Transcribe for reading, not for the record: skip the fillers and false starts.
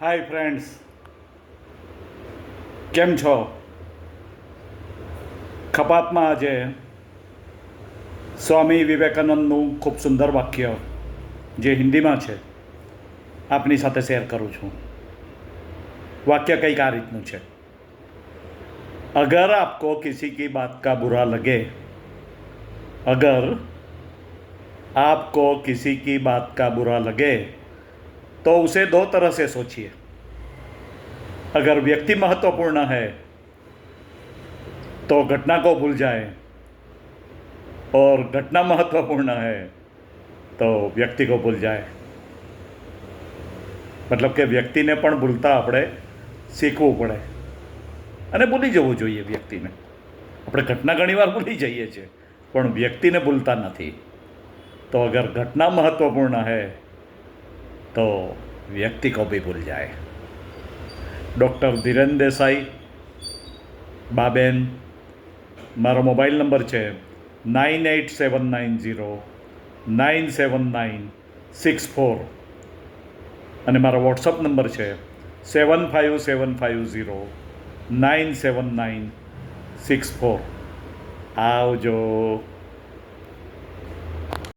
Hi friends, કેમ છો? ખપાતમાં આજે સ્વામી વિવેકાનંદનું ખૂબ સુંદર વાક્ય જે હિન્દીમાં છે આપની સાથે શેર કરું છું. वाक्य કંઈક આ રીતનું છે: अगर आपको किसी की बात का बुरा लगे, अगर आपको किसी की बात का बुरा लगे तो उसे दो तरह से सोचिए. अगर व्यक्ति महत्वपूर्ण है तो घटना को भूल जाए, और घटना महत्वपूर्ण है तो व्यक्ति को भूल जाए. મતલબ કે વ્યક્તિને પણ ભૂલતા આપણે શીખવું પડે અને ભૂલી જવું જોઈએ વ્યક્તિને. આપણે ઘટના ઘણીવાર ભૂલી જઈએ છીએ પણ વ્યક્તિને ભૂલતા નથી. તો અગર ઘટના મહત્વપૂર્ણ है तो व्यक्ति को भी भूल जाए. ડૉક્ટર ધીરેન દેસાઈ, બાબેન. મારો મોબાઈલ નંબર છે 9879097964 અને મારો વોટ્સઅપ નંબર છે 7575097964. આવજો.